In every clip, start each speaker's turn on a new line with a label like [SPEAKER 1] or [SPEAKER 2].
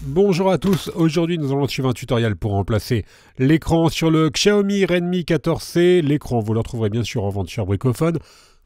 [SPEAKER 1] Bonjour à tous, aujourd'hui nous allons suivre un tutoriel pour remplacer l'écran sur le Xiaomi Redmi 14C. L'écran vous le retrouverez bien sûr en vente sur Bricophone.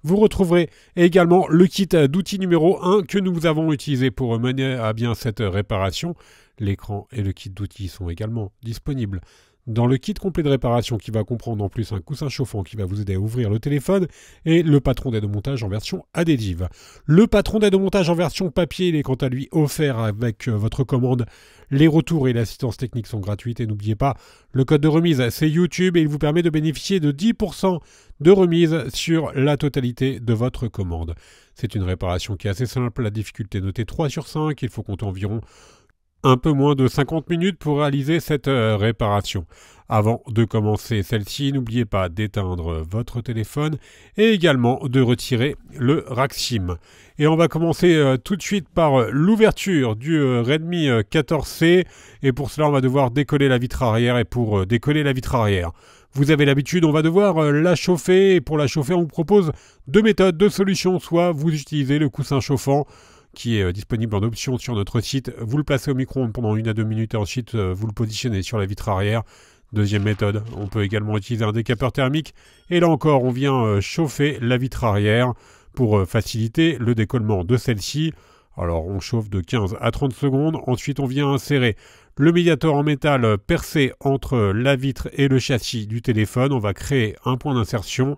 [SPEAKER 1] Vous retrouverez également le kit d'outils numéro 1 que nous avons utilisé pour mener à bien cette réparation. L'écran et le kit d'outils sont également disponibles dans le kit complet de réparation qui va comprendre en plus un coussin chauffant qui va vous aider à ouvrir le téléphone et le patron d'aide au montage en version adhésive. Le patron d'aide au montage en version papier, il est quant à lui offert avec votre commande. Les retours et l'assistance technique sont gratuites et n'oubliez pas, le code de remise c'est YouTube et il vous permet de bénéficier de 10% de remise sur la totalité de votre commande. C'est une réparation qui est assez simple, la difficulté notée 3 sur 5, il faut compter environ un peu moins de 50 minutes pour réaliser cette réparation. Avant de commencer celle-ci, n'oubliez pas d'éteindre votre téléphone et également de retirer le rack SIM. Et on va commencer tout de suite par l'ouverture du Redmi 14C. Et pour cela, on va devoir décoller la vitre arrière. Et pour décoller la vitre arrière, vous avez l'habitude, on va devoir la chauffer. Et pour la chauffer, on vous propose deux méthodes, deux solutions. Soit vous utilisez le coussin chauffant, qui est disponible en option sur notre site. Vous le placez au micro-ondes pendant 1 à 2 minutes et ensuite vous le positionnez sur la vitre arrière. Deuxième méthode, on peut également utiliser un décapeur thermique. Et là encore, on vient chauffer la vitre arrière pour faciliter le décollement de celle-ci. Alors on chauffe de 15 à 30 secondes. Ensuite, on vient insérer le médiator en métal percé entre la vitre et le châssis du téléphone. On va créer un point d'insertion.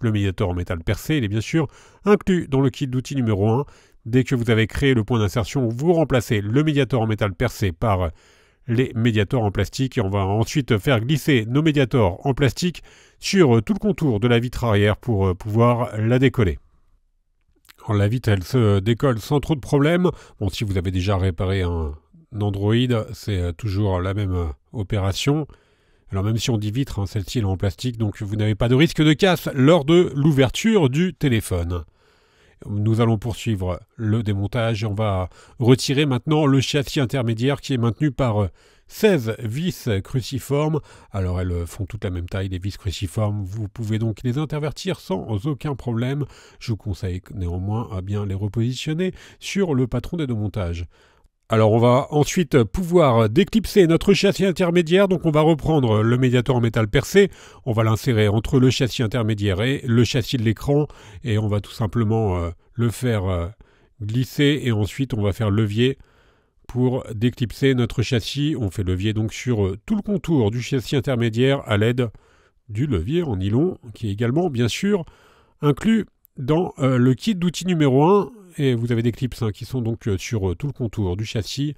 [SPEAKER 1] Le médiator en métal percé, il est bien sûr inclus dans le kit d'outils numéro 1. Dès que vous avez créé le point d'insertion, vous remplacez le médiator en métal percé par les médiators en plastique. Et on va ensuite faire glisser nos médiators en plastique sur tout le contour de la vitre arrière pour pouvoir la décoller. Alors, la vitre, elle se décolle sans trop de problèmes. Bon, si vous avez déjà réparé un Android, c'est toujours la même opération. Alors même si on dit vitre, hein, celle-ci est en plastique, donc vous n'avez pas de risque de casse lors de l'ouverture du téléphone. Nous allons poursuivre le démontage et on va retirer maintenant le châssis intermédiaire qui est maintenu par 16 vis cruciformes. Alors elles font toutes la même taille, les vis cruciformes. Vous pouvez donc les intervertir sans aucun problème. Je vous conseille néanmoins à bien les repositionner sur le patron d'aide au montage. Alors on va ensuite pouvoir déclipser notre châssis intermédiaire, donc on va reprendre le médiator en métal percé, on va l'insérer entre le châssis intermédiaire et le châssis de l'écran et on va tout simplement le faire glisser et ensuite on va faire levier pour déclipser notre châssis. On fait levier donc sur tout le contour du châssis intermédiaire à l'aide du levier en nylon qui est également bien sûr inclus dans le kit d'outils numéro 1. Et vous avez des clips qui sont donc sur tout le contour du châssis.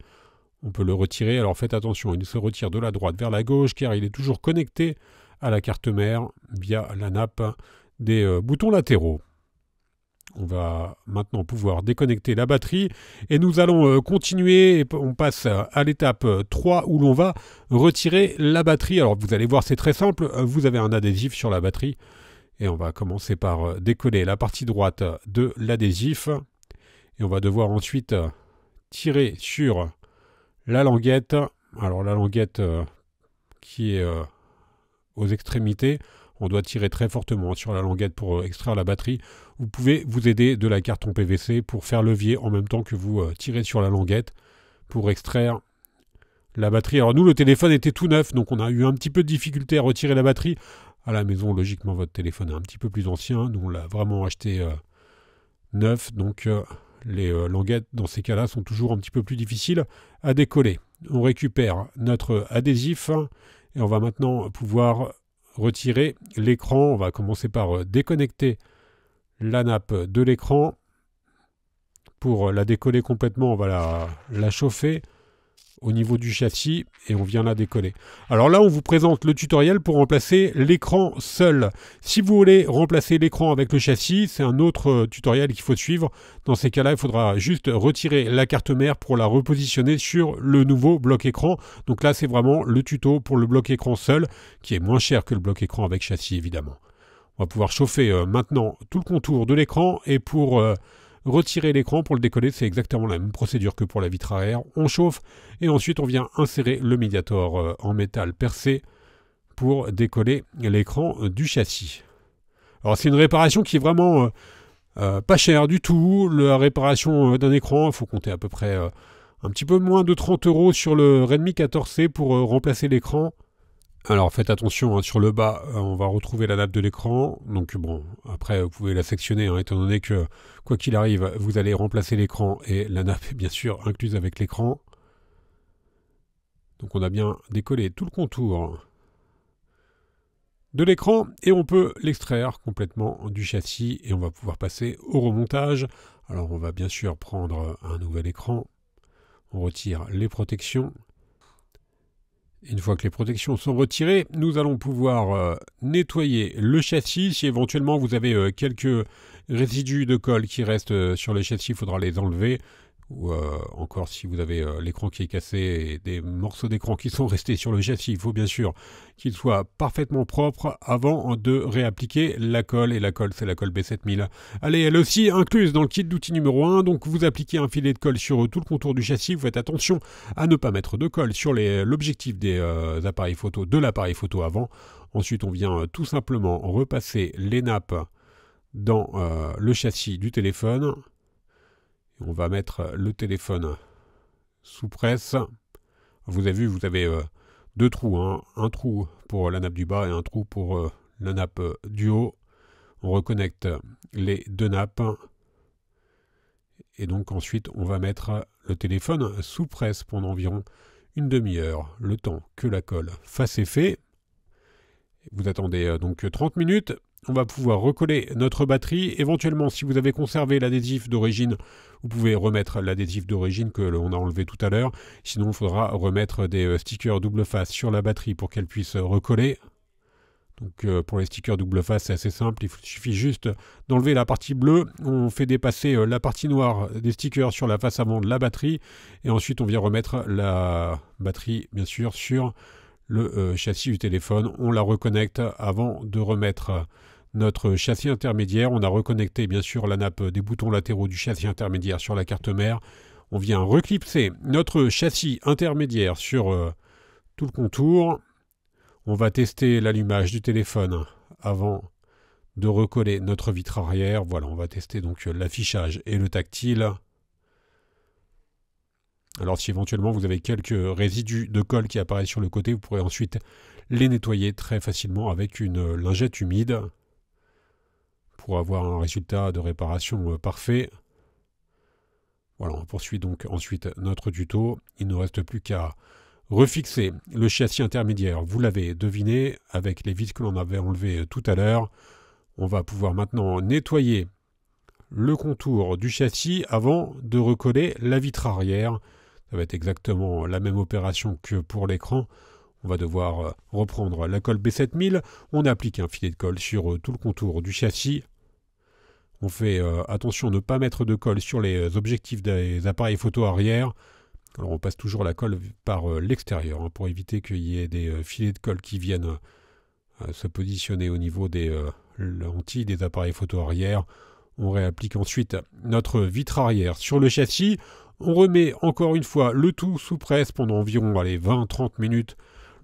[SPEAKER 1] On peut le retirer. Alors faites attention, il se retire de la droite vers la gauche car il est toujours connecté à la carte mère via la nappe des boutons latéraux. On va maintenant pouvoir déconnecter la batterie et nous allons continuer. On passe à l'étape 3 où l'on va retirer la batterie. Alors vous allez voir, c'est très simple. Vous avez un adhésif sur la batterie et on va commencer par décoller la partie droite de l'adhésif. Et on va devoir ensuite tirer sur la languette. Alors la languette qui est aux extrémités, on doit tirer très fortement sur la languette pour extraire la batterie. Vous pouvez vous aider de la carton PVC pour faire levier en même temps que vous tirez sur la languette pour extraire la batterie. Alors nous, le téléphone était tout neuf, donc on a eu un petit peu de difficulté à retirer la batterie. À la maison, logiquement, votre téléphone est un petit peu plus ancien. Nous, on l'a vraiment acheté neuf, donc les languettes, dans ces cas-là, sont toujours un petit peu plus difficiles à décoller. On récupère notre adhésif et on va maintenant pouvoir retirer l'écran. On va commencer par déconnecter la nappe de l'écran. Pour la décoller complètement, on va la chauffer au niveau du châssis et on vient la décoller. Alors là, on vous présente le tutoriel pour remplacer l'écran seul. Si vous voulez remplacer l'écran avec le châssis, c'est un autre tutoriel qu'il faut suivre. Dans ces cas-là, il faudra juste retirer la carte mère pour la repositionner sur le nouveau bloc écran. Donc là, c'est vraiment le tuto pour le bloc écran seul, qui est moins cher que le bloc écran avec châssis, évidemment. On va pouvoir chauffer maintenant tout le contour de l'écran et pour retirer l'écran, pour le décoller, c'est exactement la même procédure que pour la vitre arrière. On chauffe et ensuite on vient insérer le médiator en métal percé pour décoller l'écran du châssis. Alors c'est une réparation qui est vraiment pas chère du tout. La réparation d'un écran, il faut compter à peu près un petit peu moins de 30 € sur le Redmi 14C pour remplacer l'écran. Alors faites attention, hein, sur le bas, on va retrouver la nappe de l'écran. Donc bon, après vous pouvez la sectionner, hein, étant donné que quoi qu'il arrive, vous allez remplacer l'écran et la nappe est bien sûr incluse avec l'écran. Donc on a bien décollé tout le contour de l'écran et on peut l'extraire complètement du châssis et on va pouvoir passer au remontage. Alors on va bien sûr prendre un nouvel écran, on retire les protections. Une fois que les protections sont retirées, nous allons pouvoir nettoyer le châssis. Si éventuellement vous avez quelques résidus de colle qui restent sur le châssis, il faudra les enlever. Ou encore si vous avez l'écran qui est cassé et des morceaux d'écran qui sont restés sur le châssis, il faut bien sûr qu'il soit parfaitement propre avant de réappliquer la colle. Et la colle, c'est la colle B7000. Allez, elle aussi incluse dans le kit d'outils numéro 1. Donc vous appliquez un filet de colle sur tout le contour du châssis. Vous faites attention à ne pas mettre de colle sur l'objectif des appareils photo, de l'appareil photo avant. Ensuite, on vient tout simplement repasser les nappes dans le châssis du téléphone. On va mettre le téléphone sous presse. Vous avez vu, vous avez deux trous, hein. Un trou pour la nappe du bas et un trou pour la nappe du haut. On reconnecte les deux nappes. Et donc ensuite, on va mettre le téléphone sous presse pendant environ une demi-heure, le temps que la colle fasse effet. Vous attendez donc 30 minutes. On va pouvoir recoller notre batterie. Éventuellement, si vous avez conservé l'adhésif d'origine, vous pouvez remettre l'adhésif d'origine que l'on a enlevé tout à l'heure. Sinon, il faudra remettre des stickers double face sur la batterie pour qu'elle puisse recoller. Donc pour les stickers double face, c'est assez simple. Il suffit juste d'enlever la partie bleue. On fait dépasser la partie noire des stickers sur la face avant de la batterie. Et ensuite, on vient remettre la batterie, bien sûr, sur le châssis du téléphone. On la reconnecte avant de remettre notre châssis intermédiaire. On a reconnecté bien sûr la nappe des boutons latéraux du châssis intermédiaire sur la carte mère. On vient reclipser notre châssis intermédiaire sur tout le contour. On va tester l'allumage du téléphone avant de recoller notre vitre arrière. Voilà, on va tester donc l'affichage et le tactile. Alors si éventuellement vous avez quelques résidus de colle qui apparaissent sur le côté, vous pourrez ensuite les nettoyer très facilement avec une lingette humide pour avoir un résultat de réparation parfait. Voilà, on poursuit donc ensuite notre tuto. Il ne reste plus qu'à refixer le châssis intermédiaire. Vous l'avez deviné, avec les vis que l'on avait enlevées tout à l'heure. On va pouvoir maintenant nettoyer le contour du châssis avant de recoller la vitre arrière. Ça va être exactement la même opération que pour l'écran. On va devoir reprendre la colle B7000. On applique un filet de colle sur tout le contour du châssis. On fait attention à ne pas mettre de colle sur les objectifs des appareils photo arrière. Alors on passe toujours la colle par l'extérieur hein, pour éviter qu'il y ait des filets de colle qui viennent se positionner au niveau des lentilles des appareils photo arrière. On réapplique ensuite notre vitre arrière sur le châssis. On remet encore une fois le tout sous presse pendant environ 20-30 minutes,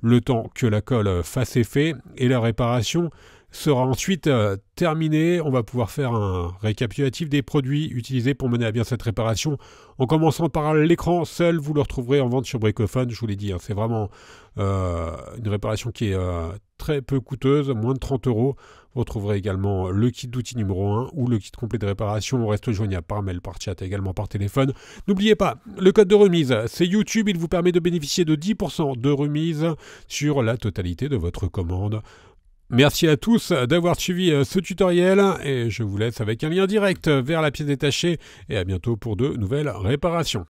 [SPEAKER 1] le temps que la colle fasse effet et la réparation sera ensuite terminée. On va pouvoir faire un récapitulatif des produits utilisés pour mener à bien cette réparation. En commençant par l'écran seul, vous le retrouverez en vente sur Bricophone. Je vous l'ai dit, hein, c'est vraiment une réparation qui est très peu coûteuse, moins de 30 €. Vous retrouverez également le kit d'outils numéro 1 ou le kit complet de réparation. On reste joignable par mail, par chat, également par téléphone. N'oubliez pas, le code de remise, c'est YouTube. Il vous permet de bénéficier de 10% de remise sur la totalité de votre commande. Merci à tous d'avoir suivi ce tutoriel et je vous laisse avec un lien direct vers la pièce détachée et à bientôt pour de nouvelles réparations.